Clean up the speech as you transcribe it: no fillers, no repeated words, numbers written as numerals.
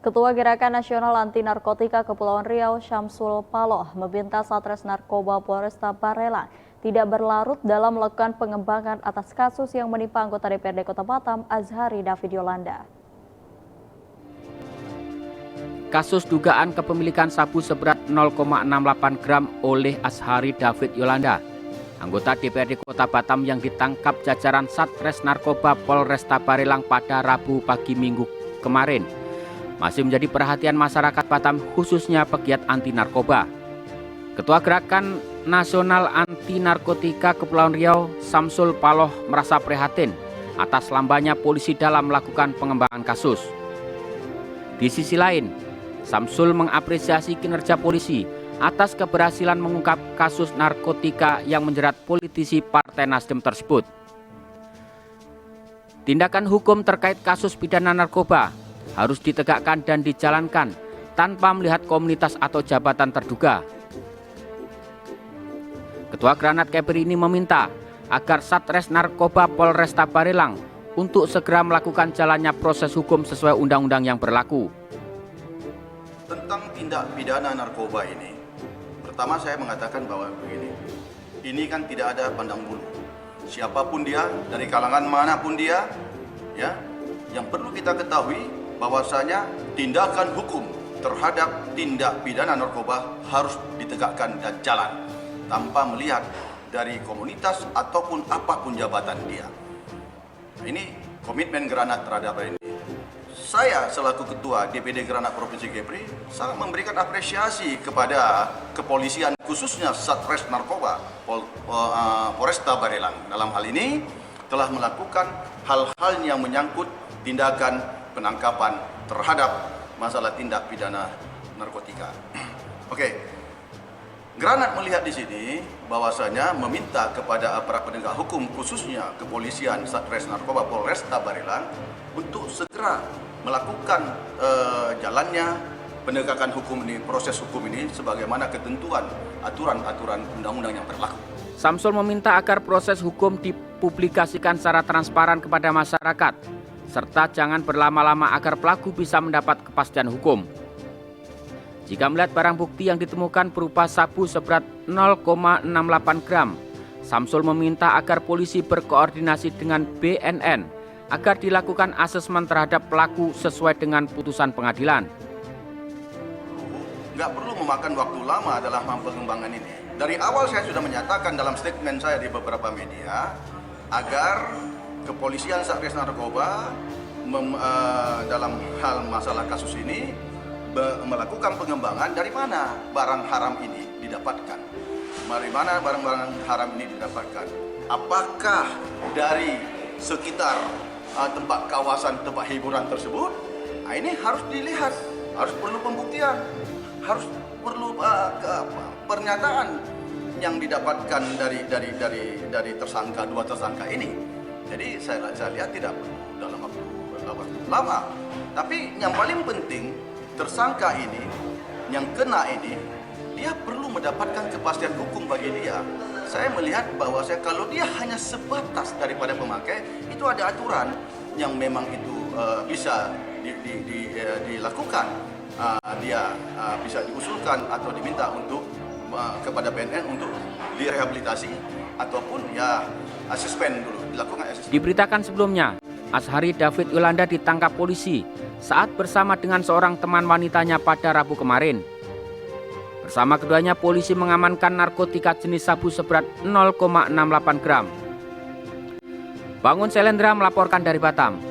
Ketua Gerakan Nasional Anti Narkotika Kepulauan Riau, Syamsul Paloh, meminta Satres Narkoba Polresta Barelang tidak berlarut dalam melakukan pengembangan atas kasus yang menimpa anggota DPRD Kota Batam, Azhari David Yolanda. Kasus dugaan kepemilikan sabu seberat 0,68 gram oleh Azhari David Yolanda, anggota DPRD Kota Batam yang ditangkap jajaran Satres Narkoba Polresta Barelang pada Rabu pagi Minggu kemarin, masih menjadi perhatian masyarakat Batam, khususnya pegiat anti narkoba. Ketua Gerakan Nasional Anti Narkotika Kepulauan Riau, Syamsul Paloh, merasa prihatin atas lambannya polisi dalam melakukan pengembangan kasus. Di sisi lain, Syamsul mengapresiasi kinerja polisi atas keberhasilan mengungkap kasus narkotika yang menjerat politisi Partai Nasdem tersebut. Tindakan hukum terkait kasus pidana narkoba harus ditegakkan dan dijalankan tanpa melihat komunitas atau jabatan terduga. Ketua Granat Kepri ini meminta agar Satres Narkoba Polresta Barelang untuk segera melakukan jalannya proses hukum sesuai undang-undang yang berlaku. Tentang tindak pidana narkoba ini, pertama saya mengatakan bahwa begini, ini kan tidak ada pandang bulu. Siapapun dia, dari kalangan manapun dia, ya, yang perlu kita ketahui bahwasanya tindakan hukum terhadap tindak pidana narkoba harus ditegakkan dan jalan tanpa melihat dari komunitas ataupun apapun jabatan dia. Ini komitmen Granat terhadap ini. Saya selaku Ketua DPD Granat Provinsi Kepri sangat memberikan apresiasi kepada kepolisian, khususnya Satres Narkoba Polresta Barelang. Dalam hal ini telah melakukan hal-hal yang menyangkut tindakan penangkapan terhadap masalah tindak pidana narkotika. Oke, Granat melihat di sini bahwasanya meminta kepada aparat penegak hukum, khususnya kepolisian Satres Narkoba Polresta Barelang, untuk segera melakukan jalannya penegakan hukum ini, proses hukum ini sebagaimana ketentuan aturan-aturan undang-undang yang berlaku. Syamsul meminta agar proses hukum dipublikasikan secara transparan kepada masyarakat, serta jangan berlama-lama agar pelaku bisa mendapat kepastian hukum. Jika melihat barang bukti yang ditemukan berupa sabu seberat 0,68 gram, Syamsul meminta agar polisi berkoordinasi dengan BNN agar dilakukan asesmen terhadap pelaku sesuai dengan putusan pengadilan. Nggak perlu memakan waktu lama dalam pengembangan ini. Dari awal saya sudah menyatakan dalam statement saya di beberapa media agar kepolisian Satres Narkoba dalam hal masalah kasus ini melakukan pengembangan dari mana barang haram ini didapatkan. Dari mana barang-barang haram ini didapatkan? Apakah dari sekitar tempat kawasan tempat hiburan tersebut? Nah, ini harus dilihat, harus perlu pembuktian, harus perlu pernyataan yang didapatkan dari tersangka, dua tersangka ini. Jadi saya lihat tidak perlu dalam waktu lama. Tapi yang paling penting, tersangka ini, yang kena ini, dia perlu mendapatkan kepastian hukum bagi dia. Saya melihat bahwa kalau dia hanya sebatas daripada pemakai, itu ada aturan yang memang itu bisa dilakukan. Dia bisa diusulkan atau diminta untuk kepada BNN untuk direhabilitasi ataupun ya asesmen dulu, dilakukan asesmen. Diberitakan sebelumnya, Azhari David Yolanda ditangkap polisi saat bersama dengan seorang teman wanitanya pada Rabu kemarin. Bersama keduanya, polisi mengamankan narkotika jenis sabu seberat 0,68 gram. Bangun Selendra melaporkan dari Batam.